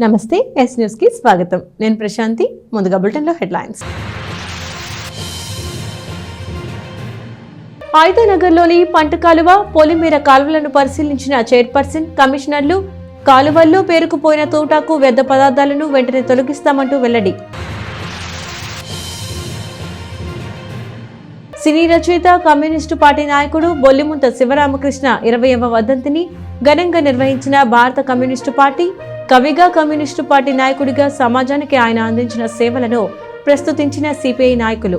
నమస్తే yes news కి స్వాగతం. నేను ప్రశాంతి. ముందుగా బులెటిన్ లో హెడ్లైన్స్. ఆయుధనగర్లోని పంట కాలువ, పొలిమేర కాలువలను పరిశీలించిన చైర్పర్సన్, కమిషనర్లు కాలువల్లో పేరుకుపోయిన తోటాకు వ్యర్థ పదార్థాలను వెంటనే తొలగిస్తామంటూ వెల్లడి. సినీ రచయిత, కమ్యూనిస్టు పార్టీ నాయకుడు బొల్లిముంత శివరామకృష్ణ 20వ వర్ధంతిని ఘనంగా నిర్వహించిన భారత కమ్యూనిస్టు పార్టీ. కవిగా, కమ్యూనిస్టు పార్టీ నాయకుడిగా సమాజానికి ఆయన అందించిన సేవలను ప్రస్తుతించిన సిపిఐ నాయకులు.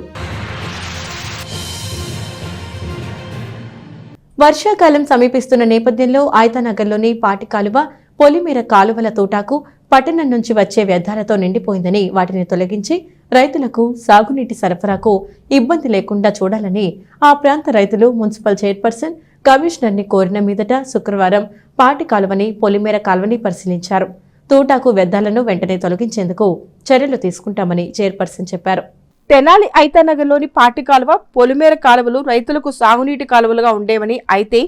వర్షాకాలం సమీపిస్తున్న నేపథ్యంలో ఆయుధనగర్లోని పాటి కాలువ, పొలిమేర కాలువల తోటాకు పట్టణం నుంచి వచ్చే వ్యర్థాలతో నిండిపోయిందని, వాటిని తొలగించి రైతులకు సాగునీటి సరఫరాకు ఇబ్బంది లేకుండా చూడాలని ఆ ప్రాంత రైతులు మున్సిపల్ చైర్పర్సన్, కమిషనర్ని కోరిన మీదట శుక్రవారం పాటి కాలువని, పొలిమేర కాలువని పరిశీలించారు. తోటాకు వ్యర్థాలను వెంటనే తొలగించేందుకు చర్యలు తీసుకుంటామని చైర్పర్సన్ చెప్పారు. తెనాలి ఐతానగర్లోని పాటి కాలువ, పొలిమేర కాలువలు రైతులకు సాగునీటి కాలువలుగా ఉండేవని, అయితే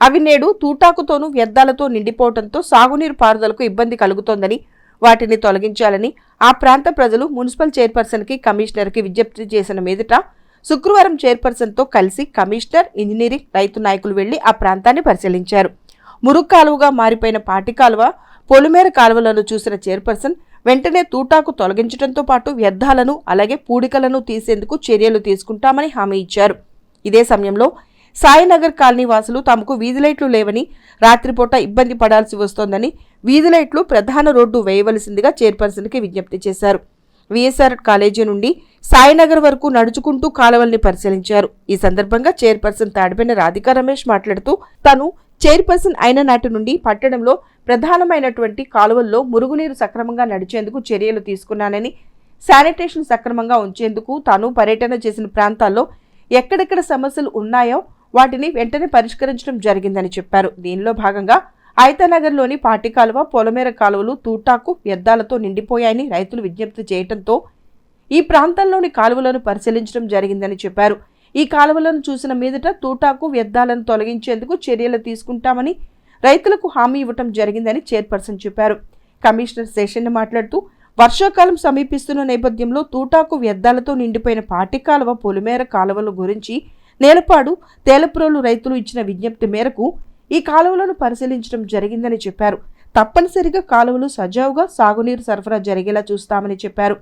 అవి నేడు తూటాకుతోనూ వ్యర్థాలతో నిండిపోవడంతో సాగునీరు పారుదలకు ఇబ్బంది కలుగుతోందని, వాటిని తొలగించాలని ఆ ప్రాంత ప్రజలు మున్సిపల్ చైర్పర్సన్ కి, కమిషనర్ కి విజ్ఞప్తి చేసిన మీదట శుక్రవారం చైర్పర్సన్ తో కలిసి కమిషనర్, ఇంజనీరింగ్, రైతు నాయకులు వెళ్లి ఆ ప్రాంతాన్ని పరిశీలించారు. మురుగు కాలువగా మారిపోయిన పాటి కాలువ, పొలిమేర కాలువలను చూసిన చైర్పర్సన్ వెంటనే తూటాకు తొలగించడంతో పాటు వ్యర్థాలను, అలాగే పూడికలను తీసేందుకు చర్యలు తీసుకుంటామని హామీ ఇచ్చారు. ఇదే సమయంలో సాయినగర్ కాలనీ వాసులు తమకు వీధి లైట్లు లేవని, రాత్రిపూట ఇబ్బంది పడాల్సి వస్తోందని, వీధి లైట్లు ప్రధాన రోడ్డు వేయవలసిందిగా చైర్పర్సన్ కి విజ్ఞప్తి చేశారు. విఎస్ఆర్ కాలేజీ నుండి సాయినగర్ వరకు నడుచుకుంటూ కాలువల్ని పరిశీలించారు. ఈ సందర్భంగా చైర్పర్సన్ తాడిపెన రాధికా రమేష్ మాట్లాడుతూ, తను చైర్పర్సన్ అయిన నాటి నుండి పట్టణంలో ప్రధానమైనటువంటి కాలువల్లో మురుగునీరు సక్రమంగా నడిచేందుకు చర్యలు తీసుకున్నానని, శానిటేషన్ సక్రమంగా ఉంచేందుకు తాను పర్యటన చేసిన ప్రాంతాల్లో ఎక్కడెక్కడ సమస్యలు ఉన్నాయో వాటిని వెంటనే పరిష్కరించడం జరిగిందని చెప్పారు. దీనిలో భాగంగా ఐతానగర్లోని పాటి కాలువ, పొలమేర కాలువలు తూటాకు వ్యర్థాలతో నిండిపోయాయని రైతులు విజ్ఞప్తి చేయడంతో ఈ ప్రాంతంలోని కాలువలను పరిశీలించడం జరిగిందని చెప్పారు. ఈ కాలువలను చూసిన మీదట తూటాకు వ్యర్థాలను తొలగించేందుకు చర్యలు తీసుకుంటామని రైతులకు హామీ ఇవ్వటం జరిగిందని చైర్పర్సన్ చెప్పారు. కమిషనర్ శేషన్న మాట్లాడుతూ, వర్షాకాలం సమీపిస్తున్న నేపథ్యంలో తూటాకు వ్యర్థాలతో నిండిపోయిన పాటి కాలువ, పొలిమేర కాలువల గురించి నేలపాడు, తేలప్రోలు రైతులు ఇచ్చిన విజ్ఞప్తి మేరకు ఈ కాలువలను పరిశీలించడం జరిగిందని చెప్పారు. తప్పనిసరిగా కాలువలు సజావుగా సాగునీరు సరఫరా జరిగేలా చూస్తామని చెప్పారు.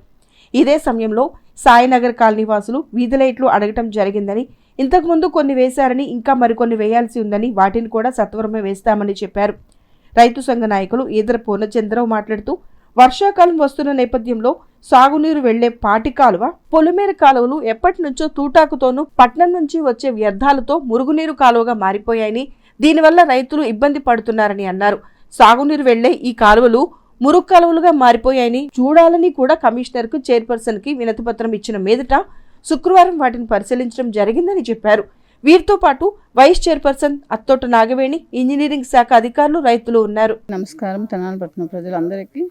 ఇదే సమయంలో సాయినగర్ కాలనీ వాసులు వీధి లైట్లు అడగటం జరిగిందని, ఇంతకుముందు కొన్ని వేశారని, ఇంకా మరికొన్ని వేయాల్సి ఉందని, వాటిని కూడా సత్వరమే వేస్తామని చెప్పారు. రైతు సంఘ నాయకులు ఈదర పూర్ణచంద్రరావు మాట్లాడుతూ, వర్షాకాలం వస్తున్న నేపథ్యంలో సాగునీరు వెళ్లే పాటి కాలువ, పొలిమేర కాలువలు ఎప్పటి నుంచో తూటాకుతోనూ పట్నం నుంచి వచ్చే వ్యర్థాలతో మురుగునీరు కాలువగా మారిపోయాయని, దీనివల్ల రైతులు ఇబ్బంది పడుతున్నారని అన్నారు. సాగునీరు వెళ్లే ఈ కాలువలు మురుగు కాలువలుగా మారిపోయాయని చూడాలని కూడా కమిషనర్ కు, చైర్పర్సన్ కి వినతిపత్రం ఇచ్చిన మీదట శుక్రవారం వాటిని పరిశీలించడం జరిగిందని చెప్పారు. వీరితో పాటు vice chairperson Attota Nagaveni, engineering శాఖ అధికారులు, రైతులు ఉన్నారు. నమస్కారం తెనాలి పట్టణ ప్రజలందరికీ.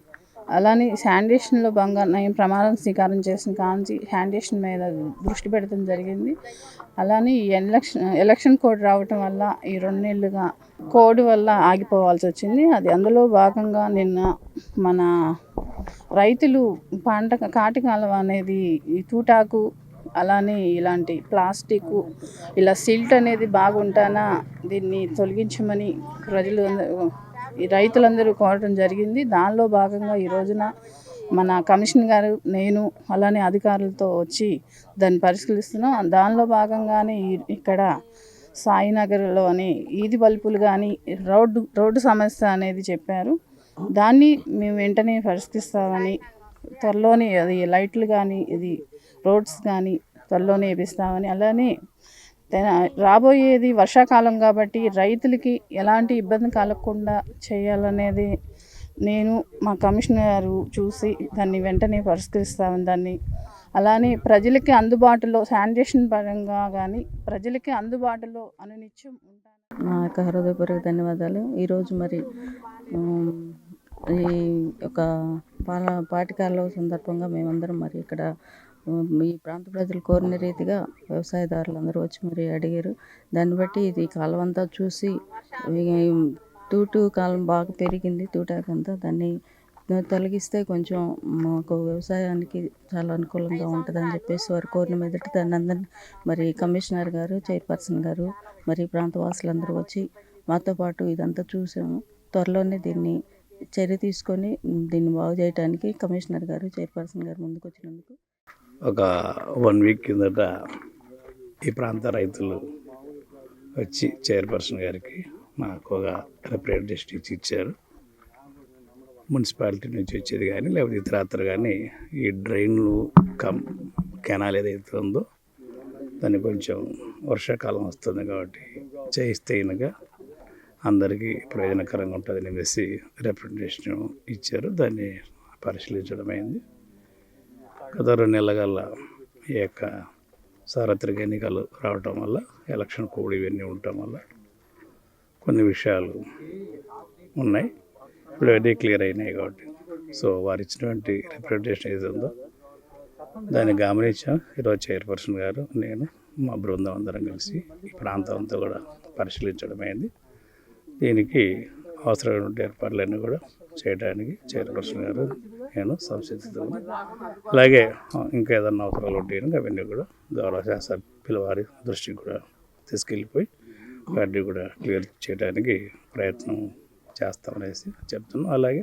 అలానే శానిటేషన్లో భాగంగా నేను ప్రమాణం స్వీకారం చేసిన కాంచి శానిటేషన్ మీద దృష్టి పెట్టడం జరిగింది. అలానే ఈ ఎలక్షన్ కోడ్ రావటం వల్ల ఈ 2 నెలలుగా కోడ్ వల్ల ఆగిపోవాల్సి వచ్చింది. అది అందులో భాగంగా నిన్న మన రైతులు పంట కాటి కాలువ అనేది ఈ తూటాకు, అలానే ఇలాంటి ప్లాస్టిక్, ఇలా సిల్ట్ అనేది బాగుంటానా దీన్ని తొలగించమని ఈ రైతులందరూ కోరటం జరిగింది. దానిలో భాగంగా ఈ రోజున మన కమిషనర్ గారు, నేను అలానే అధికారులతో వచ్చి దాన్ని పరిశీలిస్తున్నాం. దానిలో భాగంగానే ఇక్కడ సాయినగర్లోని ఈది బల్బులు కానీ రోడ్డు సమస్య అనేది చెప్పారు. దాన్ని మేము వెంటనే పరిష్కరిస్తామని, త్వరలోనే అది లైట్లు కానీ ఇది రోడ్స్ కానీ త్వరలోనే వేపిస్తామని, అలానే రాబోయేది వర్షాకాలం కాబట్టి రైతులకి ఎలాంటి ఇబ్బంది కలగకుండా చేయాలనేది నేను మా కమిషనర్ గారు చూసి దాన్ని వెంటనే పరిష్కరిస్తామని, దాన్ని అలానే ప్రజలకి అందుబాటులో శానిటేషన్ పరంగా కానీ ప్రజలకి అందుబాటులో అనునిత్యం ఉంటాను. నా యొక్క హృదయపూర్వక ధన్యవాదాలు. ఈరోజు మరి ఈ యొక్క పాటికాల సందర్భంగా మేమందరం మరి ఇక్కడ ఈ ప్రాంత ప్రజలు కోరిన రీతిగా వ్యవసాయదారులందరూ వచ్చి మరి అడిగారు. దాన్ని బట్టి ఇది కాలువంతా చూసి తూటు కాలం బాగా పెరిగింది, తూటాకంతా దాన్ని తొలగిస్తే కొంచెం మాకు వ్యవసాయానికి చాలా అనుకూలంగా ఉంటుందని చెప్పేసి వారు కోరిన మీదట దాన్ని అందరినీ మరి కమిషనర్ గారు, చైర్పర్సన్ గారు, మరి ప్రాంతవాసులందరూ వచ్చి మాతో పాటు ఇదంతా చూసాము. త్వరలోనే దీన్ని చర్య తీసుకొని దీన్ని బాగు చేయడానికి కమిషనర్ గారు, చైర్పర్సన్ గారు ముందుకు వచ్చినందుకు ఒక 1 వీక్ కిందట ఈ ప్రాంత రైతులు వచ్చి చైర్పర్సన్ గారికి మాకు ఒక రిప్రజెంటేషన్ ఇచ్చారు. మున్సిపాలిటీ నుంచి వచ్చేది కానీ లేకపోతే ఇతరత్ర కానీ ఈ డ్రైన్లు కెనాల్ ఏదైతే ఉందో దాన్ని కొంచెం వర్షాకాలం వస్తుంది కాబట్టి చేయిస్తే కనుక అందరికీ ప్రయోజనకరంగా ఉంటుందని చెప్పేసి రిప్రజెంటేషన్ ఇచ్చారు. దాన్ని పరిశీలించడం అయింది. గత 2 నెలల ఈ యొక్క సార్వత్రిక ఎన్నికలు రావటం వల్ల ఎలక్షన్ కోడ్ ఇవన్నీ ఉండటం వల్ల కొన్ని విషయాలు ఉన్నాయి. ఇప్పుడు అవన్నీ క్లియర్ అయినాయి కాబట్టి సో వారు ఇచ్చినటువంటి రిప్రజెంటేషన్ ఏది ఉందో దాన్ని గమనించాం. ఈరోజు చైర్పర్సన్ గారు, నేను, మా బృందం అందరం కలిసి ఈ ప్రాంతం అంతా కూడా పరిశీలించడం అయింది. దీనికి అవసరమైన ఏర్పాట్లన్నీ కూడా చేయడానికి చైర్పర్సన్ గారు, నేను సంసిద్ధంగా, అలాగే ఇంకా ఏదన్నా అవసరాలు ఉంటే అవన్నీ కూడా గౌరవ శాసనసభ్యుల వారి దృష్టికి కూడా తీసుకెళ్ళిపోయి వాటిని కూడా క్లియర్ చేయడానికి ప్రయత్నం చేస్తామనేసి చెప్తున్నాం. అలాగే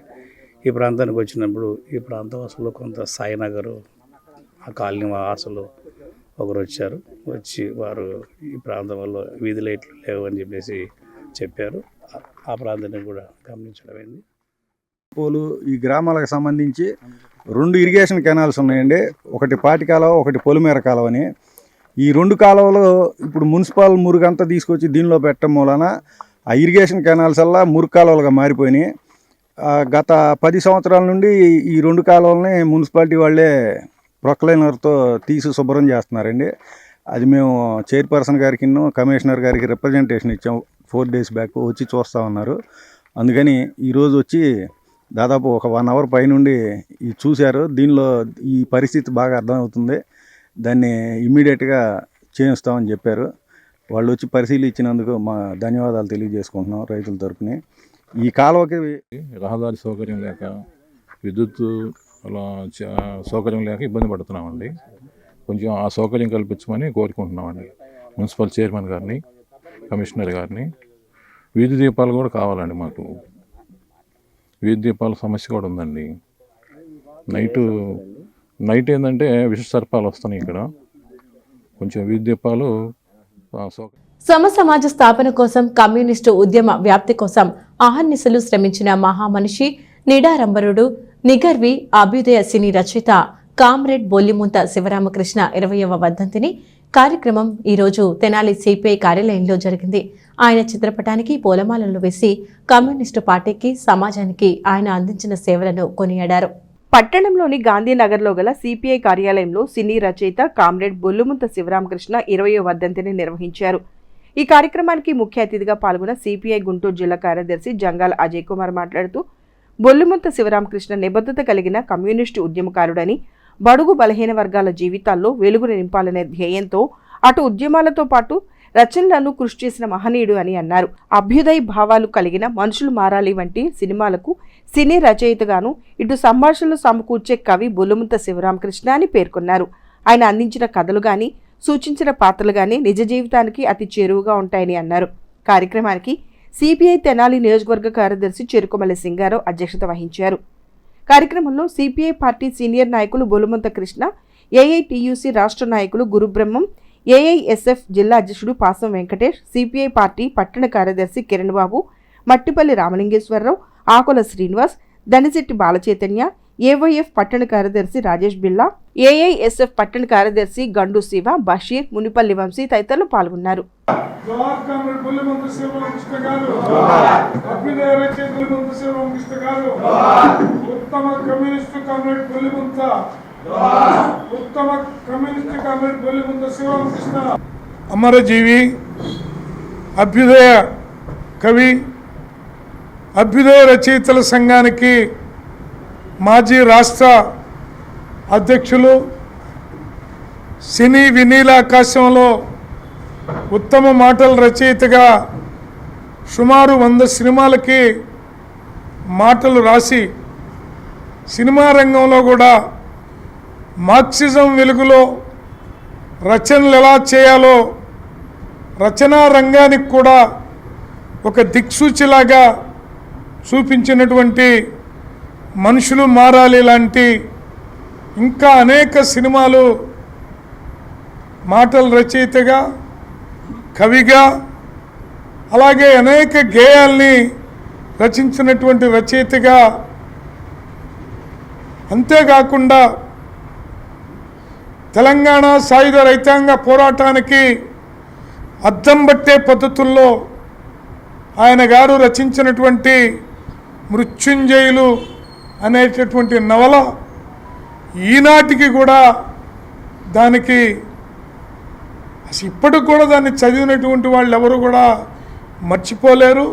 ఈ ప్రాంతానికి వచ్చినప్పుడు ఈ ప్రాంత వాసులు కొంత సాయినగర్ ఆ కాలనీ వాసులు ఒకరు వచ్చారు. వచ్చి వారు ఈ ప్రాంతంలో వీధి లైట్లు లేవు అని చెప్పేసి చెప్పారు. ఆ ప్రాంతాన్ని కూడా గమనించడమైంది. ఈ గ్రామాలకు సంబంధించి 2 ఇరిగేషన్ కెనాల్స్ ఉన్నాయండి. ఒకటి పాటి కాలువ, ఒకటి పొలిమేర కాలువ అని. ఈ 2 కాలువలు ఇప్పుడు మున్సిపల్ మురుగంతా తీసుకొచ్చి దీనిలో పెట్టడం మూలన ఆ ఇరిగేషన్ కెనాల్స్ అలా మురుగు కాలువలుగా మారిపోయినాయి. గత 10 సంవత్సరాల నుండి ఈ 2 కాలువలని మున్సిపాలిటీ వాళ్ళే ప్రొక్లైనర్తో తీసి శుభ్రం చేస్తున్నారండి. అది మేము చైర్పర్సన్ గారికి, కమిషనర్ గారికి రిప్రజెంటేషన్ ఇచ్చాం 4 days బ్యాక్. వచ్చి చూస్తూ ఉన్నారు. అందుకని ఈరోజు వచ్చి దాదాపు ఒక 1 hour పైనుండి ఇది చూశారు. దీనిలో ఈ పరిస్థితి బాగా అర్థమవుతుంది. దాన్ని ఇమ్మీడియట్గా చేయిస్తామని చెప్పారు. వాళ్ళు వచ్చి పరిశీలించినందుకు మా ధన్యవాదాలు తెలియజేసుకుంటున్నాం రైతుల తరపున. ఈ కాలువకి రహదారి సౌకర్యం లేక, విద్యుత్ అలా సౌకర్యం లేక ఇబ్బంది పడుతున్నామండి. కొంచెం ఆ సౌకర్యం కల్పించమని కోరుకుంటున్నామండి మున్సిపల్ చైర్మన్ గారిని, కమిషనర్ గారిని. వీధి దీపాలు కూడా కావాలండి మాకు. వీధి దీపాల సమస్య కూడా ఉందండి. నైట్ ఏంటంటే విష సర్పాలు వస్తున్నాయి ఇక్కడ. కొంచెం వీధి దీపాలు సమాజ స్థాపన కోసం, కమ్యూనిస్టు ఉద్యమ వ్యాప్తి కోసం అహర్నిశలు శ్రమించిన మహామనిషి, నిడారంబరుడు, నిగర్వి, అభ్యుదయ సినీ రచయిత కామ్రేడ్ బొల్లిముంత శివరామకృష్ణ 20వ వర్ధంతిని కార్యక్రమం ఈరోజు తెనాలి సిపిఐ కార్యాలయంలో జరిగింది. ఆయన చిత్రపటానికి పూలమాలలు వేసి కమ్యూనిస్టు పార్టీకి, సమాజానికి ఆయన అందించిన సేవలను కొనియాడారు. పట్టణంలోని గాంధీనగర్లో గల సిపిఐ కార్యాలయంలో సినీ రచయిత కామ్రేడ్ బొల్లిముంత శివరామకృష్ణ 20వ వర్ధంతిని నిర్వహించారు. ఈ కార్యక్రమానికి ముఖ్య అతిథిగా పాల్గొన్న సిపిఐ గుంటూరు జిల్లా కార్యదర్శి జంగాల అజయ్ కుమార్ మాట్లాడుతూ, బొల్లిముంత శివరామకృష్ణ నిబద్ధత కలిగిన కమ్యూనిస్టు ఉద్యమకారుడని, బడుగు బలహీన వర్గాల జీవితాల్లో వెలుగును నింపాలనే ధ్యేయంతో అటు ఉద్యమాలతో పాటు రచనలను కృషి చేసిన మహనీయుడు అని అన్నారు. అభ్యుదయ భావాలు కలిగిన మనుషులు మారాలి వంటి సినిమాలకు సినీ రచయితగాను, ఇటు సంభాషణలు సమకూర్చే కవి బొల్లిముంత శివరామకృష్ణ అని పేర్కొన్నారు. ఆయన అందించిన కథలు గాని, సూచించిన పాత్రలు గాని నిజ జీవితానికి అతి చేరువుగా ఉంటాయని అన్నారు. కార్యక్రమానికి సిపిఐ తెనాలి నియోజకవర్గ కార్యదర్శి చెరుకుమల్లి సింగారావు అధ్యక్షత వహించారు. కార్యక్రమంలో సిపిఐ పార్టీ సీనియర్ నాయకులు బొల్లిముంత కృష్ణ, ఏఐటియుసి రాష్ట్ర నాయకులు గురుబ్రహ్మం, ఏఐఎస్ఎఫ్ జిల్లా అధ్యక్షుడు పాసం వెంకటేష్, సిపిఐ పార్టీ పట్టణ కార్యదర్శి కిరణ్ బాబు, మట్టిపల్లి రామలింగేశ్వరరావు, ఆకుల శ్రీనివాస్, దనిశెట్టి బాలచైతన్య, ఏవైఎఫ్ పట్టణ కార్యదర్శి రాజేష్ బిల్లా, ఏఐఎస్ఎఫ్ పట్టణ కార్యదర్శి గండు శివ, బషీర్, మునిపల్లి వంశీ తదితరులు పాల్గొన్నారు. అమరజీవి, అభ్యుదయ కవి, అభ్యుదయ రచయితల సంఘానికి మాజీ రాష్ట్ర అధ్యక్షులు, సినీ వినీలాకాశంలో ఉత్తమ మాటల రచయితగా సుమారు 100 సినిమాలకి మాటలు రాసి సినిమా రంగంలో కూడా మార్క్సిజం వెలుగులో రచనలు ఎలా చేయాలో రచనా రంగానికి కూడా ఒక దిక్సూచిలాగా చూపించినటువంటి మనుషులు మారాలి లాంటి ఇంకా అనేక సినిమాలు మాటల రచయితగా, కవిగా, అలాగే అనేక గేయాల్ని రచించినటువంటి రచయితగా, అంతేకాకుండా తెలంగాణ సాయుధ రైతాంగ పోరాటానికి అద్దం పట్టే పద్ధతుల్లో ఆయన గారు రచించినటువంటి మృత్యుంజయులు అనేటటువంటి నవల ఈనాటికి కూడా దానికి అసలు ఇప్పటికి కూడా దాన్ని చదివినటువంటి వాళ్ళు ఎవరు కూడా మర్చిపోలేరు.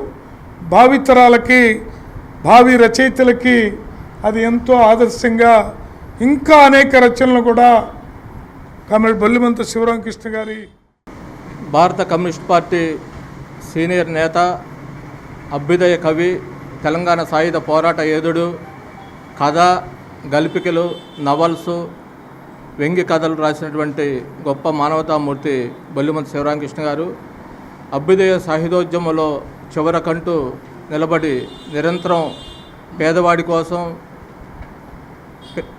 భావితరాలకి, భావి రచయితలకి అది ఎంతో ఆదర్శంగా ఇంకా అనేక రచనలు కూడా కామ్రేడ్ బొల్లిమంత శివరామకృష్ణ గారి భారత కమ్యూనిస్ట్ పార్టీ సీనియర్ నేత, అభ్యుదయ కవి, తెలంగాణ సాయుధ పోరాట యోధుడు, కథ, గల్పికలు, నవల్సు, వ్యంగ్య కథలు రాసినటువంటి గొప్ప మానవతామూర్తి బొల్లిమంత శివరామకృష్ణ గారు అభ్యుదయ సాహిత్యోద్యమంలో చివరకంటూ నిలబడి నిరంతరం పేదవాడి కోసం,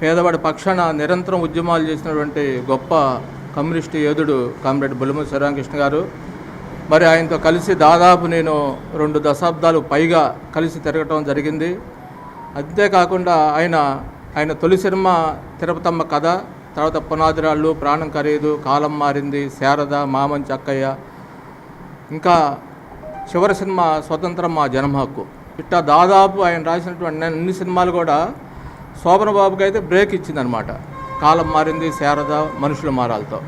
పేదవాడి పక్షాన నిరంతరం ఉద్యమాలు చేసినటువంటి గొప్ప కమ్యూనిస్టు యోధుడు కామ్రేడ్ బొల్లిమంత శివరామకృష్ణ గారు. మరి ఆయనతో కలిసి దాదాపు నేను 2 దశాబ్దాలు పైగా కలిసి తిరగటం జరిగింది. అంతేకాకుండా ఆయన తొలి సినిమా తిరుపతమ్మ కథ, తర్వాత పునాదిరాళ్ళు, ప్రాణం ఖరీదు, కాలం మారింది, శారద, మామంచి అక్కయ్య, ఇంకా చివరి సినిమా స్వతంత్రం మా జన్మ హక్కు. ఇట్లా దాదాపు ఆయన రాసినటువంటి అన్ని సినిమాలు కూడా శోభన బాబుకి అయితే బ్రేక్ ఇచ్చిందనమాట. కాలం మారింది, శారద, మనుషులు మారాలతో.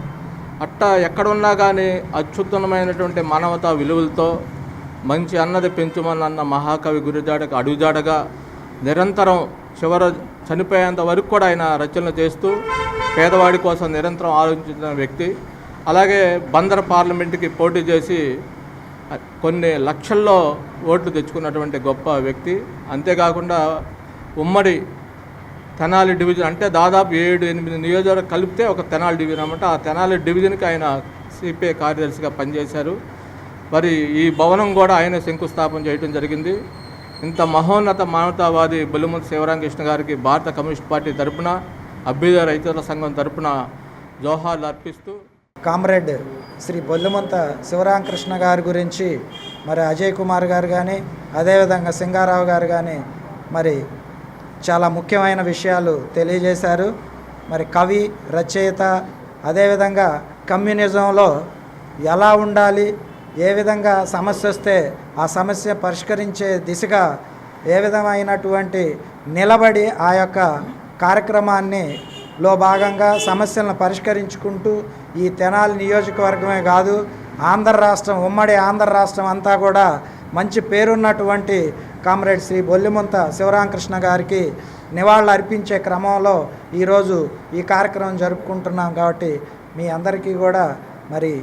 అట్టా ఎక్కడున్నా కానీ అత్యుత్తమమైనటువంటి మానవతా విలువలతో మంచి అన్నది పెంచుమన్న మహాకవి గురిజాడకు అడుగుజాడగా నిరంతరం చనిపోయేంత వరకు కూడా ఆయన రచనలు చేస్తూ పేదవాడి కోసం నిరంతరం ఆలోచించిన వ్యక్తి. అలాగే బందర్ పార్లమెంటుకి పోటీ చేసి కొన్ని లక్షల్లో ఓట్లు తెచ్చుకున్నటువంటి గొప్ప వ్యక్తి. అంతేకాకుండా ఉమ్మడి తెనాలి డివిజన్, అంటే దాదాపు 7-8 నియోజకవర్గాలు కలిపితే ఒక తెనాలి డివిజన్ అన్నమాట. ఆ తెనాలి డివిజన్కి ఆయన సిపిఐ కార్యదర్శిగా పనిచేశారు. మరి ఈ భవనం కూడా ఆయన శంకుస్థాపన చేయడం జరిగింది. ఇంత మహోన్నత మానవతావాది బొల్లిమంత శివరామకృష్ణ గారికి భారత కమ్యూనిస్ట్ పార్టీ తరపున, అభ్యుదయ రైతుల సంఘం తరపున జోహార్లు అర్పిస్తూ, కామ్రేడ్ శ్రీ బొల్లిమంత శివరామకృష్ణ గారి గురించి మరి అజయ్ కుమార్ గారు కానీ, అదేవిధంగా సింగారావు గారు కానీ మరి చాలా ముఖ్యమైన విషయాలు తెలియజేశారు. మరి కవి, రచయిత, అదేవిధంగా కమ్యూనిజంలో ఎలా ఉండాలి, ఏ విధంగా సమస్య వస్తే ఆ సమస్య పరిష్కరించే దిశగా ఏ విధమైనటువంటి నిలబడి ఆ యొక్క కార్యక్రమాన్ని లో భాగంగా సమస్యలను పరిష్కరించుకుంటూ ఈ తెనాలి నియోజకవర్గమే కాదు, ఆంధ్ర రాష్ట్రం, ఉమ్మడి ఆంధ్ర రాష్ట్రం అంతా కూడా మంచి పేరున్నటువంటి కామ్రేడ్ శ్రీ బొల్లిమంత శివరామకృష్ణ గారికి నివాళులు అర్పించే క్రమంలో ఈరోజు ఈ కార్యక్రమం జరుపుకుంటున్నాం. కాబట్టి మీ అందరికీ కూడా మరి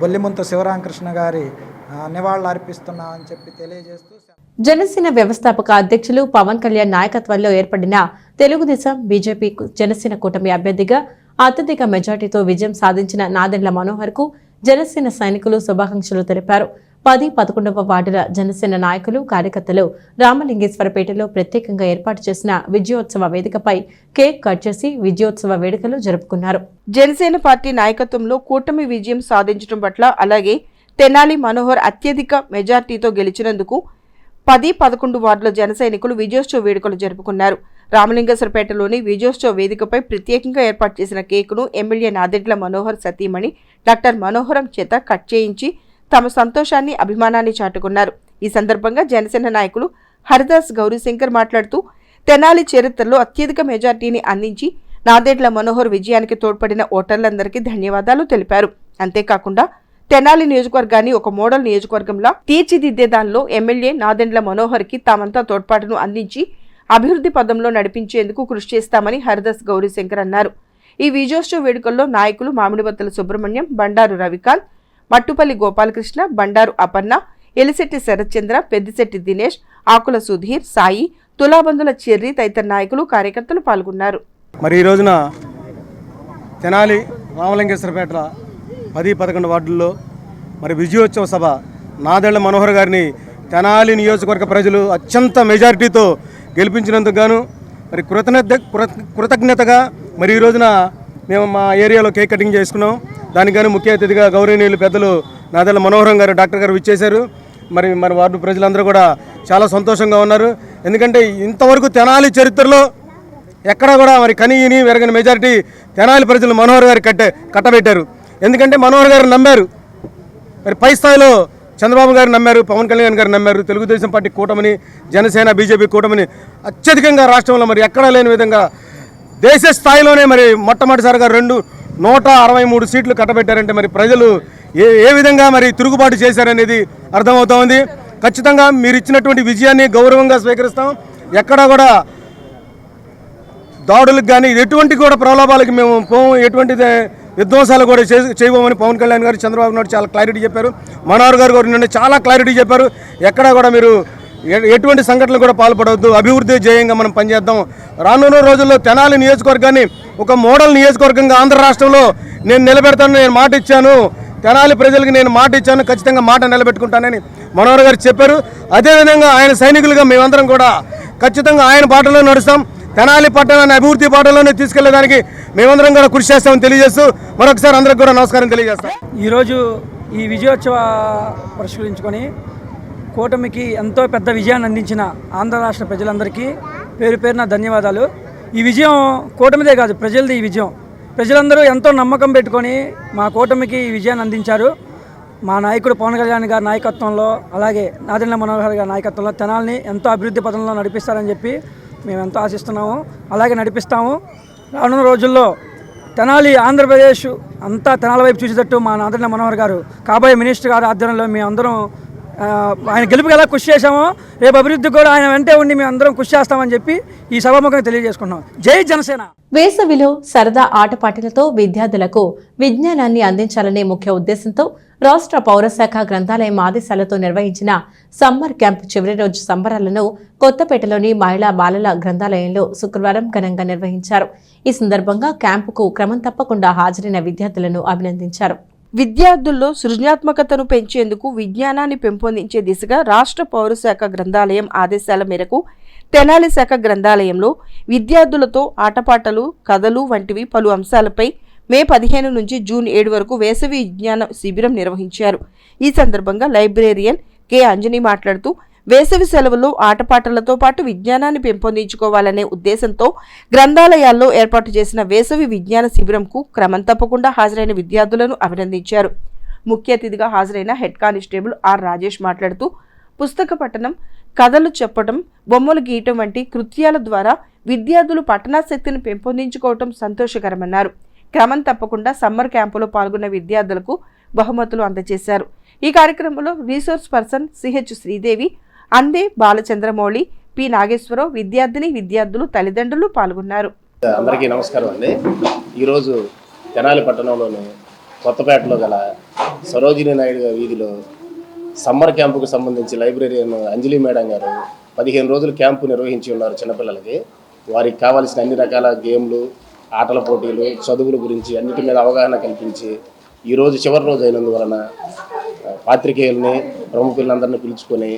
బొల్లిమంత శివరామకృష్ణ గారి నివాళులు అర్పిస్తున్నామని చెప్పి తెలియజేస్తూ, జనసేన వ్యవస్థాపక అధ్యక్షులు పవన్ కళ్యాణ్ నాయకత్వంలో ఏర్పడిన తెలుగుదేశం, బీజేపీ, జనసేన కూటమి అభ్యర్థిగా అత్యధిక మెజార్టీతో విజయం సాధించిన నాదెండ్ల మనోహర్ కు జనసేన సైనికులు శుభాకాంక్షలు తెలిపారు. 10-11వ వార్డుల జనసేన నాయకులు, కార్యకర్తలు రామలింగేశ్వరపేటలో ప్రత్యేకంగా ఏర్పాటు చేసిన విజయోత్సవ వేదికపై కేక్ కట్ చేసి విజయోత్సవ వేడుకలు జరుపుకున్నారు. జనసేన పార్టీ నాయకత్వంలో కూటమి విజయం సాధించడం పట్ల, అలాగే తెనాలి మనోహర్ అత్యధిక మెజార్టీతో గెలిచినందుకు 10-11 వార్డుల జన సైనికులు విజయోత్సవ వేడుకలు జరుపుకున్నారు. రామలింగేశ్వరపేటలోని విజయోత్సవ వేదికపై ప్రత్యేకంగా ఏర్పాటు చేసిన కేకును ఎమ్మెల్యే నాదెండ్ల మనోహర్ సతీమణి డాక్టర్ మనోహరం చేత కట్ చేయించి తమ సంతోషాన్ని, అభిమానాన్ని చాటుకున్నారు. ఈ సందర్భంగా జనసేన నాయకులు హరిదాస్ గౌరీశంకర్ మాట్లాడుతూ, తెనాలి చరిత్రలో అత్యధిక మెజార్టీని అందించి నాదెండ్ల మనోహర్ విజయానికి తోడ్పడిన ఓటర్లందరికీ ధన్యవాదాలు తెలిపారు. అంతేకాకుండా తెనాలి నియోజకవర్గాన్ని ఒక మోడల్ నియోజకవర్గంలా తీర్చిదిద్దే దానిలో ఎమ్మెల్యే నాదెండ్ల మనోహర్ కి తామంతా తోడ్పాటును అందించి అభివృద్ధి పదంలో నడిపించేందుకు కృషి చేస్తామని హరిదాస్ గౌరీశంకర్ అన్నారు. ఈ విజయోత్సవ వేడుకల్లో నాయకులు మామిడిబత్తల సుబ్రహ్మణ్యం, బండారు రవికాంత్, మట్టుపల్లి గోపాలకృష్ణ, బండారు అపర్ణ, ఎలిశెట్టి శరత్చంద్ర, పెద్దిశెట్టి దినేష్, ఆకుల సుధీర్, సాయి, తులాబందుల చెర్రి తదితర నాయకులు, కార్యకర్తలు పాల్గొన్నారు. మరి ఈ రోజున తెనాలి రామలింగేశ్వరపేట 10-11 వార్డుల్లో మరి విజయోత్సవ సభ నాదెళ్ల మనోహర్ గారిని తెనాలి నియోజకవర్గ ప్రజలు అత్యంత మెజారిటీతో గెలిపించినందుకు గాను మరి కృతజ్ఞతగా మరి ఈ రోజున మేము మా ఏరియాలో కేక్ కటింగ్ చేసుకున్నాం. దానికి గాను ముఖ్య అతిథిగా గౌరవనీయులు పెద్దలు నాదెళ్ల మనోహరం గారు, డాక్టర్ గారు విచ్చేశారు. మరి వార్డు ప్రజలందరూ కూడా చాలా సంతోషంగా ఉన్నారు. ఎందుకంటే ఇంతవరకు తెనాలి చరిత్రలో ఎక్కడా కూడా మరి కనీని వెరగని మెజారిటీ తెనాలి ప్రజలు మనోహర్ గారు కట్టబెట్టారు. ఎందుకంటే మనోహర్ గారు నమ్మారు, మరి పై స్థాయిలో చంద్రబాబు గారు నమ్మారు, పవన్ కళ్యాణ్ గారు నమ్మారు, తెలుగుదేశం పార్టీ కూటమిని, జనసేన, బీజేపీ కూటమిని అత్యధికంగా రాష్ట్రంలో మరి ఎక్కడా లేని విధంగా దేశ స్థాయిలోనే మరి మొట్టమొదటిసారిగా 163 సీట్లు కట్టబెట్టారంటే మరి ప్రజలు ఏ విధంగా మరి తిరుగుబాటు చేశారనేది అర్థమవుతా ఉంది. ఖచ్చితంగా మీరు ఇచ్చినటువంటి విజయాన్ని గౌరవంగా స్వీకరిస్తాం. ఎక్కడా కూడా దాడులకు కానీ ఎటువంటి కూడా ప్రలోభాలకి మేము పోము, ఎటువంటి విధ్వంసాలు కూడా చేయబోమని పవన్ కళ్యాణ్ గారు, చంద్రబాబు నాయుడు చాలా క్లారిటీ చెప్పారు. మనోహర్ గారు నిన్న చాలా క్లారిటీ చెప్పారు. ఎక్కడా కూడా మీరు ఎటువంటి సంఘటనలు కూడా పాల్పడవద్దు, అభివృద్ధి ధ్యేయంగా మనం పనిచేద్దాం. రానున్న రోజుల్లో తెనాలి నియోజకవర్గాన్ని ఒక మోడల్ నియోజకవర్గంగా ఆంధ్ర రాష్ట్రంలో నేను నిలబెడతానని నేను మాట ఇచ్చాను. తెనాలి ప్రజలకు నేను మాట ఇచ్చాను, ఖచ్చితంగా మాట నిలబెట్టుకుంటానని మనోహర్ గారు చెప్పారు. అదేవిధంగా ఆయన సైనికులుగా మేమందరం కూడా ఖచ్చితంగా ఆయన బాటలో నడుస్తాం. తెనాలి పట్టణాన్ని అభివృద్ధి బాటలోనే తీసుకెళ్లేదానికి మేమందరం కూడా కృషి చేస్తామని తెలియజేస్తూ మరొకసారి అందరికి కూడా నమస్కారం తెలియజేస్తాం. ఈరోజు ఈ విజయోత్సవ పరిష్కరించుకొని కూటమికి ఎంతో పెద్ద విజయాన్ని అందించిన ఆంధ్ర రాష్ట్ర ప్రజలందరికీ పేరు పేరున ధన్యవాదాలు. ఈ విజయం కూటమిదే కాదు, ప్రజలది ఈ విజయం. ప్రజలందరూ ఎంతో నమ్మకం పెట్టుకొని మా కూటమికి ఈ విజయాన్ని అందించారు. మా నాయకుడు పవన్ కళ్యాణ్ గారి నాయకత్వంలో, అలాగే నాదెళ్ల మనోహర్ గారి నాయకత్వంలో తెనాలిని ఎంతో అభివృద్ధి పథంలో నడిపిస్తారని చెప్పి మేము ఎంతో ఆశిస్తున్నాము, అలాగే నడిపిస్తాము. రానున్న రోజుల్లో తెనాలి ఆంధ్రప్రదేశ్ అంతా తెనాలి వైపు చూసేటట్టు మా నాదెళ్ల మనోహర్ గారు కాబోయే మినిస్టర్ గారు ఆధ్వర్యంలో మేము అందరం ఆయన గెలుపుకి ఎలా కృషి చేశామో రేపు అభివృద్ధికి కూడా ఆయన వెంటే ఉండి మేము అందరం కృషి చేస్తామని చెప్పి ఈ సభాముఖంగా తెలియజేసుకున్నాం. జై జనసేన. వేసవిలో సరదా ఆటపాటలతో విద్యార్థులకు విజ్ఞానాన్ని అందించాలనే ముఖ్య ఉద్దేశంతో రాష్ట్ర పౌరశాఖ గ్రంథాలయం ఆదేశాలతో నిర్వహించిన సమ్మర్ క్యాంప్ చివరి రోజు సంబరాలను కొత్తపేటలోని మహిళా బాలల గ్రంథాలయంలో శుక్రవారం ఘనంగా నిర్వహించారు. ఈ సందర్భంగా క్యాంపుకు క్రమం తప్పకుండా హాజరైన విద్యార్థులను అభినందించారు. విద్యార్థుల్లో సృజనాత్మకతను పెంచేందుకు విజ్ఞానాన్ని పెంపొందించే దిశగా రాష్ట్ర పౌరశాఖ గ్రంథాలయం ఆదేశాల మేరకు తెనాలి శాఖ గ్రంథాలయంలో విద్యార్థులతో ఆటపాటలు, కథలు వంటివి పలు అంశాలపై మే 15 నుంచి జూన్ 7 వరకు వేసవి విజ్ఞాన శిబిరం నిర్వహించారు. ఈ సందర్భంగా లైబ్రేరియన్ కె. అంజని మాట్లాడుతూ వేసవి సెలవుల్లో ఆటపాటలతో పాటు విజ్ఞానాన్ని పెంపొందించుకోవాలనే ఉద్దేశంతో గ్రంథాలయాల్లో ఏర్పాటు చేసిన వేసవి విజ్ఞాన శిబిరంకు క్రమం తప్పకుండా హాజరైన విద్యార్థులను అభినందించారు. ముఖ్య అతిథిగా హాజరైన హెడ్ కానిస్టేబుల్ ఆర్. రాజేష్ మాట్లాడుతూ పుస్తక పఠనం, కథలు చెప్పడం, బొమ్మలు గీయటం వంటి కృత్యాల ద్వారా విద్యార్థులు పఠనాశక్తిని పెంపొందించుకోవటం సంతోషకరమన్నారు. క్రమం తప్పకుండా సమ్మర్ క్యాంపులో పాల్గొన్న విద్యార్థులకు బహుమతులు అందజేశారు. ఈ కార్యక్రమంలో రీసోర్స్ పర్సన్ సిహెచ్ శ్రీదేవి, అందే బాలచంద్రమౌళి, పి. నాగేశ్వరరావు, విద్యార్థులు, తల్లిదండ్రులు పాల్గొన్నారు. అందరికీ నమస్కారం అండి. ఈరోజు తెనాలి పట్టణంలోని కొత్తపేటలో గల సరోజినీ నాయుడు వీధిలో సమ్మర్ క్యాంపుకు సంబంధించి లైబ్రరీయన్ అంజలి మేడం గారు 15 రోజులు క్యాంపు నిర్వహించి ఉన్నారు. చిన్నపిల్లలకి వారికి కావాల్సిన అన్ని రకాల గేమ్లు, ఆటల పోటీలు, చదువుల గురించి అన్నిటి మీద అవగాహన కల్పించి ఈరోజు చివరి రోజు అయినందువలన పాత్రికేయుల్ని, ప్రముఖులందరినీ పిలుచుకొని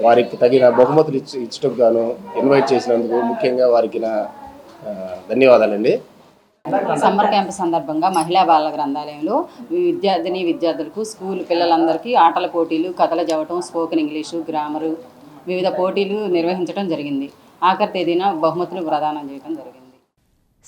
వారికి తగిన బహుమతులు ఇచ్చటకు గాను ఇన్వైట్ చేసినందుకు ముఖ్యంగా వారికి నా ధన్యవాదాలండి. సమ్మర్ క్యాంప్ సందర్భంగా మహిళా బాల గ్రంథాలయంలో విద్యార్థులకు స్కూల్ పిల్లలందరికీ ఆటల పోటీలు, కథల చదవటం, స్పోకెన్ ఇంగ్లీషు, గ్రామరు వివిధ పోటీలు నిర్వహించడం జరిగింది. ఆఖరి తేదీన బహుమతులు ప్రదానం చేయడం జరిగింది.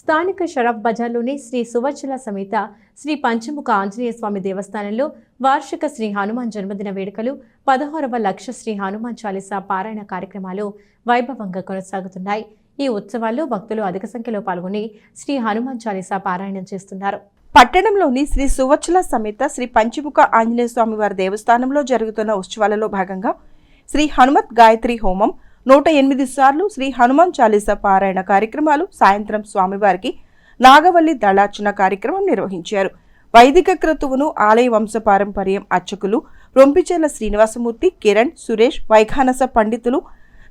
స్థానిక షరఫ్ బజార్లోని శ్రీ సువచ్చల సమేత శ్రీ పంచముఖ ఆంజనేయ స్వామి దేవస్థానంలో వార్షిక శ్రీ హనుమాన్ జన్మదిన వేడుకలు, 16వ లక్ష శ్రీ హనుమాన్ చాలీసా పారాయణ కార్యక్రమాలు వైభవంగా కొనసాగుతున్నాయి. ఈ ఉత్సవాల్లో భక్తులు అధిక సంఖ్యలో పాల్గొని శ్రీ హనుమాన్ చాలీసా పారాయణం చేస్తున్నారు. పట్టణంలోని శ్రీ సువచ్చల సమేత శ్రీ పంచముఖ ఆంజనేయ స్వామి వారి దేవస్థానంలో జరుగుతున్న ఉత్సవాలలో భాగంగా శ్రీ హనుమత్ గాయత్రి హోమం, 108 సార్లు శ్రీ హనుమాన్ చాలీసా పారాయణ కార్యక్రమాలు, సాయంత్రం స్వామివారికి నాగవల్లి దళార్చన కార్యక్రమం నిర్వహించారు. వైదిక క్రతువును ఆలయ వంశ పారంపర్యం అర్చకులు రొంపిచెర్ల శ్రీనివాసమూర్తి, కిరణ్, సురేష్, వైఖానస పండితులు,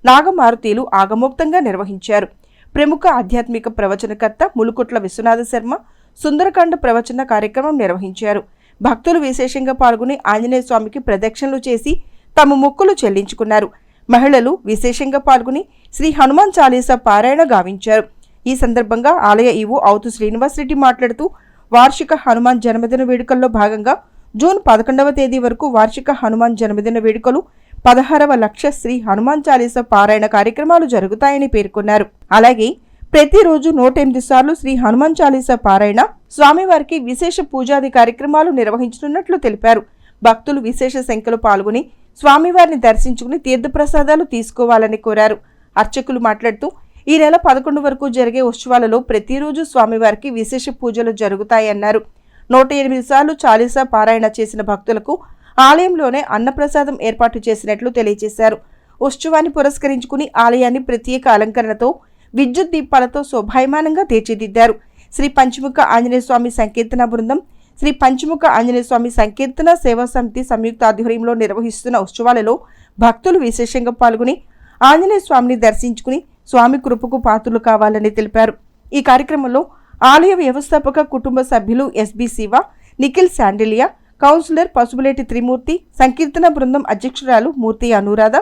నాగమారుతీలు ఆగమోక్తంగా నిర్వహించారు. ప్రముఖ ఆధ్యాత్మిక ప్రవచనకర్త ములుకుట్ల విశ్వనాథ శర్మ సుందరకాండ ప్రవచన కార్యక్రమం నిర్వహించారు. భక్తులు విశేషంగా పాల్గొని ఆంజనేయ స్వామికి ప్రదక్షిణలు చేసి తమ మొక్కులు చెల్లించుకున్నారు. మహిళలు విశేషంగా పాల్గొని శ్రీ హనుమాన్ చాలీసా పారాయణ గావించారు. ఈ సందర్భంగా ఆలయ ఈవో అవుతు శ్రీనివాసరెడ్డి మాట్లాడుతూ వార్షిక హనుమాన్ జన్మదిన వేడుకల్లో భాగంగా జూన్ 11వ తేదీ వరకు వార్షిక హనుమాన్ జన్మదిన వేడుకలు, 16వ లక్ష శ్రీ హనుమాన్ చాలీసా పారాయణ కార్యక్రమాలు జరుగుతాయని పేర్కొన్నారు. అలాగే ప్రతిరోజు 108 సార్లు శ్రీ హనుమాన్ చాలీసా పారాయణ, స్వామివారికి విశేష పూజాది కార్యక్రమాలు నిర్వహించనున్నట్లు తెలిపారు. భక్తులు విశేష సంఖ్యలో పాల్గొని స్వామివారిని దర్శించుకుని తీర్థప్రసాదాలు తీసుకోవాలని కోరారు. అర్చకులు మాట్లాడుతూ ఈ నెల 11 వరకు జరిగే ఉత్సవాలలో ప్రతిరోజు స్వామివారికి విశేష పూజలు జరుగుతాయన్నారు. 108 సార్లు చాలీసా పారాయణ చేసిన భక్తులకు ఆలయంలోనే అన్నప్రసాదం ఏర్పాటు చేసినట్లు తెలియజేశారు. ఉత్సవాన్ని పురస్కరించుకుని ఆలయాన్ని ప్రత్యేక అలంకరణతో, విద్యుత్ దీపాలతో శోభాయమానంగా తీర్చిదిద్దారు. శ్రీ పంచముఖ ఆంజనేయ స్వామి సంకీర్తన బృందం, శ్రీ పంచముఖ ఆంజనేయ స్వామి సంకీర్తన సేవా సమితి సంయుక్త ఆధ్వర్యంలో నిర్వహిస్తున్న ఉత్సవాలలో భక్తులు విశేషంగా పాల్గొని ఆంజనేయ స్వామిని దర్శించుకుని స్వామి కృపకు పాత్రులు కావాలని తెలిపారు. ఈ కార్యక్రమంలో ఆలయ వ్యవస్థాపక కుటుంబ సభ్యులు ఎస్బి శివ, నిఖిల్ శాండిలియా, కౌన్సిలర్ పసుపులేటి త్రిమూర్తి, సంకీర్తన బృందం అధ్యక్షురాలు మూర్తి అనురాధ,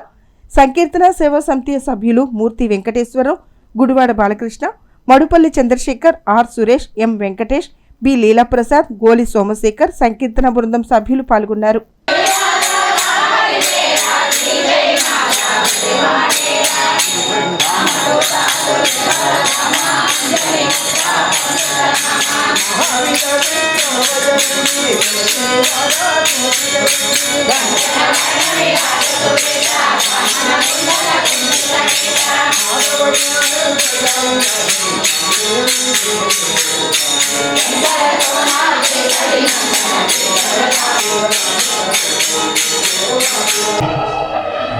సంకీర్తన సేవా సమితి సభ్యులు Murthy Venkateswara Rao, Gudivada Balakrishna, Madupalli Chandrasekhar, R Suresh, M Venkatesh, B Leelaprasad, Goli Somasekhar, సంకీర్తన బృందం సభ్యులు పాల్గొన్నారు.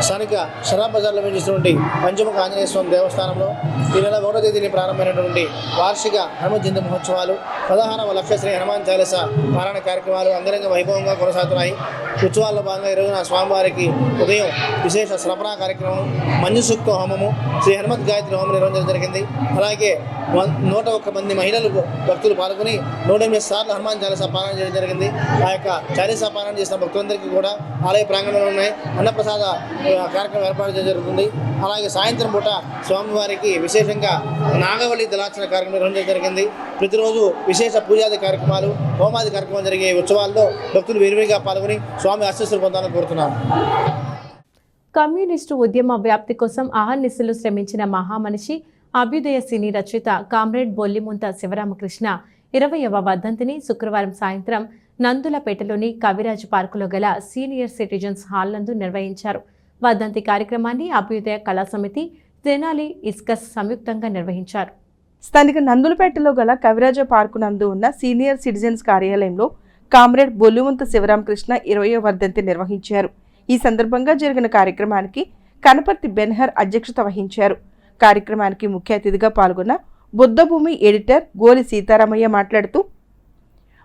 స్థానిక షరాబ్ బజార్లో నిర్మించినటువంటి పంచముఖ ఆంజనేయ స్వామి దేవస్థానంలో ఈ నెల 1వ తేదీని ప్రారంభమైనటువంటి వార్షిక హనుమ జయంతి మహోత్సవాలు, 16వ లక్ష శ్రీ హనుమాన్ చాలీసా పారాయణ కార్యక్రమాలు అంగరంగ వైభవంగా కొనసాగుతున్నాయి. ఉత్సవాల్లో భాగంగా ఈరోజున స్వామివారికి ఉదయం విశేష శ్రవణ కార్యక్రమం, మంజుసూక్త హోమము, శ్రీ హనుమత్ గాయత్రి హోమం నిర్వహించడం జరిగింది. అలాగే 101 మంది మహిళలు భక్తులు పాల్గొని 108 సార్లు హనుమాన్ చాలీసా పారాయణ చేయడం జరిగింది. ఆ యొక్క చాలీసా పారాయణ చేసిన భక్తులందరికీ కూడా ఆలయ ప్రాంగణంలో ఉన్నాయి అన్నప్రసాద కార్యక్రమం ఏర్పాటు చేయడం జరుగుతుంది. అలాగే సాయంత్రం పూట స్వామివారికి విశేషంగా నాగవల్లి దళార్చన కార్యక్రమం నిర్వహించడం జరిగింది. ప్రతిరోజు విశేష పూజాది కార్యక్రమాలు, హోమాది కార్యక్రమాలు జరిగే ఉత్సవాల్లో భక్తులు విరివిగా పాల్గొని స్వామి ఆశీస్సులు పొందాలని కోరుతున్నాను. కమ్యూనిస్టు ఉద్యమ వ్యాప్తి కోసం అహర్నిశలు శ్రమించిన మహామనిషి, అభ్యుదయ సినీ రచయిత కామ్రేడ్ బొల్లిముంత శివరామకృష్ణ 20వ వర్ధంతిని శుక్రవారం సాయంత్రం నందులపేటలోని కవిరాజ్ పార్కులో గల సీనియర్ సిటిజన్స్ హాల్ నందు నిర్వహించారు. వర్ధంతి కార్యక్రమాన్ని అభ్యుదయ కళా సమితి, తెనాలి ఇస్కస్ సంయుక్తంగా నిర్వహించారు. స్థానిక నందులపేటలో గల కవిరాజ పార్కు నందు ఉన్న సీనియర్ సిటిజన్స్ కార్యాలయంలో కామ్రేడ్ బొల్లిముంత శివరామకృష్ణ 20వ వర్ధంతి నిర్వహించారు. ఈ సందర్భంగా జరిగిన కార్యక్రమానికి కనపర్తి బెన్హర్ అధ్యక్షత వహించారు. కార్యక్రమానికి ముఖ్య అతిథిగా పాల్గొన్న బుద్ధభూమి ఎడిటర్ గోలి సీతారామయ్య మాట్లాడుతూ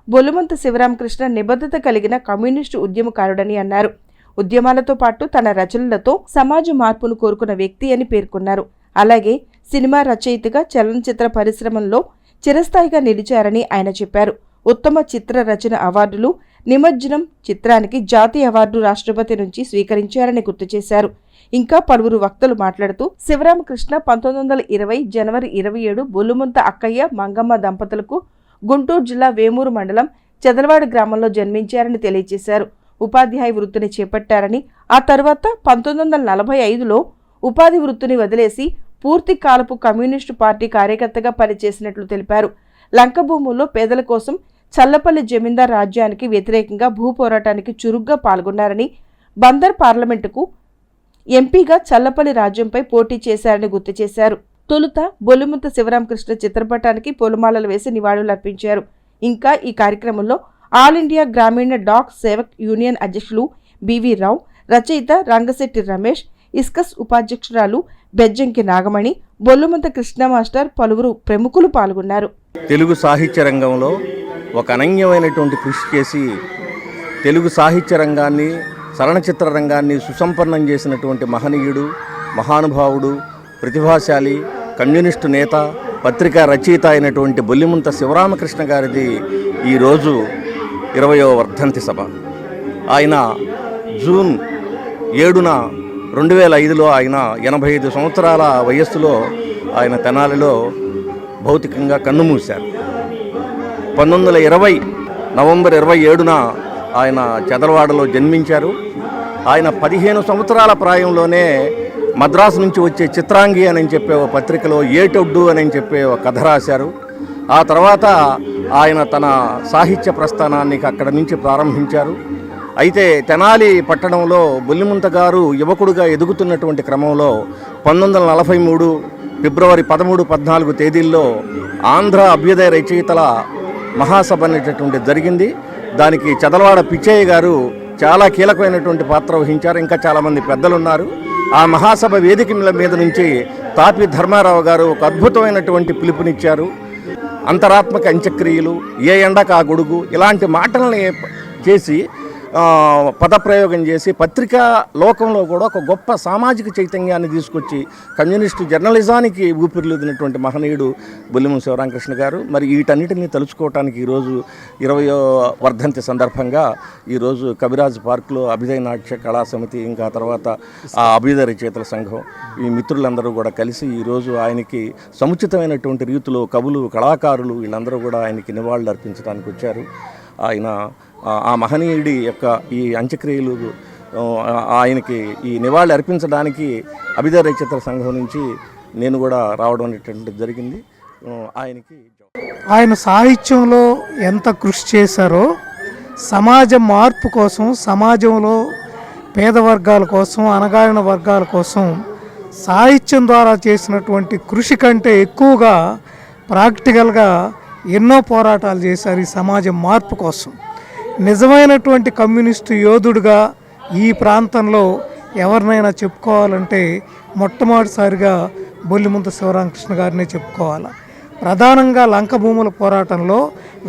బొల్లిముంత శివరామకృష్ణ నిబద్ధత కలిగిన కమ్యూనిస్టు ఉద్యమకారుడని అన్నారు. ఉద్యమాలతో పాటు తన రచనలతో సమాజ మార్పును కోరుకున్న వ్యక్తి అని పేర్కొన్నారు. అలాగే సినిమా రచయితగా చలనచిత్ర పరిశ్రమలో చిరస్థాయిగా నిలిచారని ఆయన చెప్పారు. ఉత్తమ చిత్ర రచన అవార్డులు, నిమజ్జనం చిత్రానికి జాతీయ అవార్డు రాష్ట్రపతి నుంచి స్వీకరించారని గుర్తు చేశారు. ఇంకా పలువురు వక్తలు మాట్లాడుతూ శివరామకృష్ణ 1920 జనవరి 27 బొల్లుముంత అక్కయ్య మంగమ్మ దంపతులకు గుంటూరు జిల్లా వేమూరు మండలం చెదలవాడ గ్రామంలో జన్మించారని తెలియజేశారు. ఉపాధ్యాయ వృత్తిని చేపట్టారని, ఆ తర్వాత 1945లో ఉపాధి వృత్తిని వదిలేసి పూర్తి కాలపు కమ్యూనిస్టు పార్టీ కార్యకర్తగా పనిచేసినట్లు తెలిపారు. లంక భూముల్లో పేదల కోసం చల్లపల్లి జమీందార్ రాజ్యానికి వ్యతిరేకంగా భూ పోరాటానికి చురుగ్గా పాల్గొన్నారని, బందర్ పార్లమెంటుకు ఎంపీగా చల్లపల్లి రాజ్యంపై పోటీ చేశారని గుర్తు చేశారు. తొలుత బొల్లిముంత శివరామకృష్ణ చిత్రపటానికి పూలమాలలు వేసి నివాళులర్పించారు. ఇంకా ఈ కార్యక్రమంలో ఆల్ ఇండియా గ్రామీణ డాక్ సేవక్ యూనియన్ అధ్యక్షులు బివి రావు, రచయిత రంగశెట్టి రమేష్, ఇస్కస్ ఉపాధ్యక్షురాలు బెజ్జంకి నాగమణి, బొల్లుముంత కృష్ణ మాస్టర్, పలువురు ప్రముఖులు పాల్గొన్నారు. తెలుగు సాహిత్య రంగంలో ఒక అనన్యమైనటువంటి కృషి చేసి తెలుగు సాహిత్య రంగాన్ని చలనచిత్ర రంగాన్ని సుసంపన్నం చేసినటువంటి మహనీయుడు, మహానుభావుడు, ప్రతిభాశాలి, కమ్యూనిస్టు నేత, పత్రికా రచయిత అయినటువంటి బొల్లిముంత శివరామకృష్ణ గారిది ఈరోజు 20వ వర్ధంతి సభ. ఆయన జూన్ 7న 2005లో ఆయన 85 సంవత్సరాల వయస్సులో ఆయన తెనాలిలో భౌతికంగా కన్నుమూశారు. 1920 నవంబర్ 27న ఆయన చెదలవాడలో జన్మించారు. ఆయన 15 సంవత్సరాల ప్రాయంలోనే మద్రాసు నుంచి వచ్చే చిత్రాంగి అని చెప్పే ఒక పత్రికలో ఏటొడ్డు అని చెప్పే ఒక కథ రాశారు. ఆ తర్వాత ఆయన తన సాహిత్య ప్రస్థానాన్ని అక్కడ నుంచి ప్రారంభించారు. అయితే తెనాలి పట్టణంలో బొల్లిముంత గారు యువకుడుగా ఎదుగుతున్నటువంటి క్రమంలో 1943 ఫిబ్రవరి 13, 14 తేదీల్లో ఆంధ్ర అభ్యుదయ రచయితల మహాసభ అనేటటువంటి జరిగింది. దానికి చదలవాడ పిచ్చయ్య గారు చాలా కీలకమైనటువంటి పాత్ర వహించారు. ఇంకా చాలామంది పెద్దలు ఉన్నారు. ఆ మహాసభ వేదిక మీద నుంచి తాపి ధర్మారావు గారు ఒక అద్భుతమైనటువంటి పిలుపునిచ్చారు. అంతరాత్మక అంత్యక్రియలు, ఏ ఎండకు ఆ గొడుగు, ఇలాంటి మాటల్ని చేసి పదప్రయోగం చేసి పత్రికా లోకంలో కూడా ఒక గొప్ప సామాజిక చైతన్యాన్ని తీసుకొచ్చి కమ్యూనిస్టు జర్నలిజానికి ఊపిరిలుదినటువంటి మహనీయుడు బొల్లిముంత శివరామకృష్ణ గారు. మరి వీటన్నిటిని తలుచుకోవటానికి ఈరోజు 20వ వర్ధంతి సందర్భంగా ఈరోజు కవిరాజ్ పార్కులో అభ్యుదయ నాట్య కళా సమితి, ఇంకా తర్వాత ఆ అభ్యుదయ రచయితల సంఘం, ఈ మిత్రులందరూ కూడా కలిసి ఈరోజు ఆయనకి సముచితమైనటువంటి రీతిలో కవులు, కళాకారులు వీళ్ళందరూ కూడా ఆయనకి నివాళులు అర్పించడానికి వచ్చారు. ఆయన ఆ మహనీయుడి యొక్క ఈ అంత్యక్రియలు ఆయనకి ఈ నివాళి అర్పించడానికి అభ్యుదయ రచయితల సంఘం నుంచి నేను కూడా రావడం అనేటువంటిది జరిగింది. ఆయన సాహిత్యంలో ఎంత కృషి చేశారో, సమాజ మార్పు కోసం, సమాజంలో పేద వర్గాల కోసం, అణగారిన వర్గాల కోసం సాహిత్యం ద్వారా చేసినటువంటి కృషి కంటే ఎక్కువగా ప్రాక్టికల్గా ఎన్నో పోరాటాలు చేశారు ఈ సమాజం మార్పు కోసం. నిజమైనటువంటి కమ్యూనిస్టు యోధుడుగా ఈ ప్రాంతంలో ఎవరినైనా చెప్పుకోవాలంటే మొట్టమొదటిసారిగా బొల్లిముంత శివరామకృష్ణ గారినే చెప్పుకోవాలి. ప్రధానంగా లంక భూముల పోరాటంలో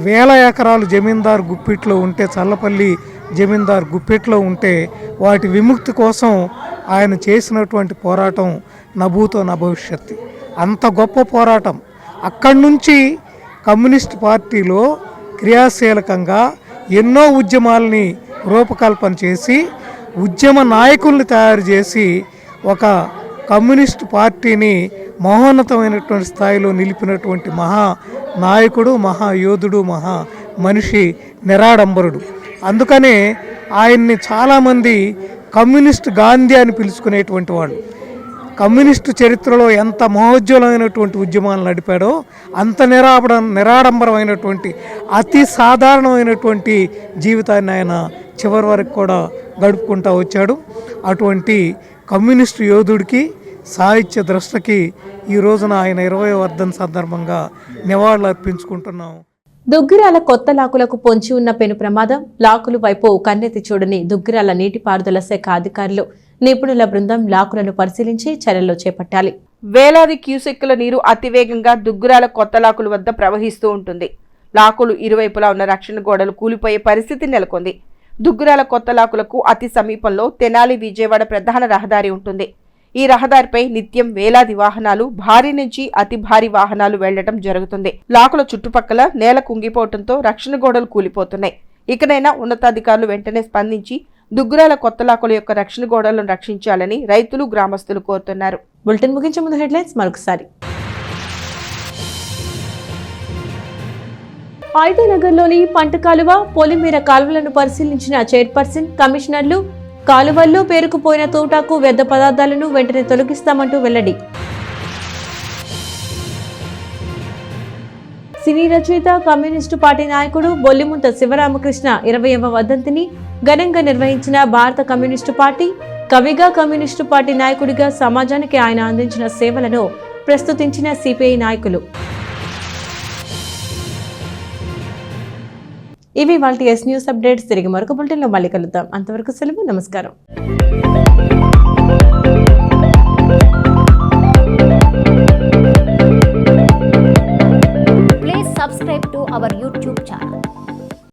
1000 ఎకరాలు జమీందారు గుప్పిట్లో ఉంటే, చల్లపల్లి జమీందారు గుప్పిట్లో ఉంటే వాటి విముక్తి కోసం ఆయన చేసినటువంటి పోరాటం నభూతో నభవిష్యత్తు. అంత గొప్ప పోరాటం. అక్కడి నుంచి కమ్యూనిస్ట్ పార్టీలో క్రియాశీలకంగా ఎన్నో ఉద్యమాలని రూపకల్పన చేసి, ఉద్యమ నాయకుల్ని తయారు చేసి ఒక కమ్యూనిస్ట్ పార్టీని మహోన్నతమైనటువంటి స్థాయిలో నిలిపినటువంటి మహా నాయకుడు, మహాయోధుడు, మహా మనిషి, నిరాడంబరుడు. అందుకనే ఆయన్ని చాలామంది కమ్యూనిస్ట్ గాంధీ అని పిలుచుకునేటువంటి వాళ్ళు. కమ్యూనిస్టు చరిత్రలో ఎంత మహోజ్వలమైనటువంటి ఉద్యమాలు నడిపాడో అంత నిరాడంబరమైనటువంటి అతి సాధారణమైనటువంటి జీవితాన్ని ఆయన చివరి వరకు కూడా గడుపుకుంటూ వచ్చాడు. అటువంటి కమ్యూనిస్టు యోధుడికి, సాహిత్య ద్రష్టకి ఈ రోజున ఆయన 20వ వర్ధంతి సందర్భంగా నివాళులు అర్పించుకుంటున్నాం. దుగ్గిరాల కొత్త లాకులకు పొంచి ఉన్న పెను ప్రమాదం. లాకులు వైపు కన్నెత్తి చూడని దుగ్గిరాల నీటిపారుదల శాఖ అధికారులు, నిపుణుల బృందం లాకులను పరిశీలించి చర్యలు చేపట్టాలి. వేలాది క్యూసెక్కుల నీరు అతివేగంగా దుగ్గిరాల కొత్త లాకుల వద్ద ప్రవహిస్తూ ఉంటుంది. లాకులు ఇరువైపులా ఉన్న రక్షణ గోడలు కూలిపోయే పరిస్థితి నెలకొంది. దుగ్గిరాల కొత్త లాకులకు అతి సమీపంలో తెనాలి విజయవాడ ప్రధాన రహదారి ఉంటుంది. ఈ రహదారిపై నిత్యం వేలాది వాహనాలు, భారీ నుంచి అతి భారీ వాహనాలు వెళ్లడం జరుగుతుంది. లాకుల చుట్టుపక్కల నేల కుంగిపోవడంతో రక్షణ గోడలు కూలిపోతున్నాయి. ఇకనైనా ఉన్నతాధికారులు వెంటనే స్పందించి దుగ్గిరాల కొత్త లాకుల యొక్క రక్షణ గోడలను రక్షించాలని రైతులు, గ్రామస్తులు కోరుతున్నారు. బులెటిన్ ముగించే ముందు హెడ్లైన్స్ మరొకసారి. ఐతానగర్లోని పంట కాలువ, పొలిమేర కాలువలను పరిశీలించిన చైర్పర్సన్, కమిషనర్లు. కాలువల్లో పేరుకుపోయిన తూటాకు వ్యర్థ పదార్థాలను వెంటనే తొలగిస్తామంటూ వెల్లడి. సినీ రచయిత, కమ్యూనిస్టు పార్టీ నాయకుడు బొల్లిముంత శివరామకృష్ణ 20వ వర్ధంతిని ఘనంగా నిర్వహించిన భారత కమ్యూనిస్టు పార్టీ. కవిగా, కమ్యూనిస్టు పార్టీ నాయకుడిగా సమాజానికి ఆయన అందించిన సేవలను ప్రస్తుతించిన సిపిఐ నాయకులు. ఇవి వాటి ఎస్ న్యూస్ అప్డేట్స్. తిరిగి మరొక బులెటిన్లో మళ్ళీ కలుద్దాం. అంతవరకు సెలవు. నమస్కారం.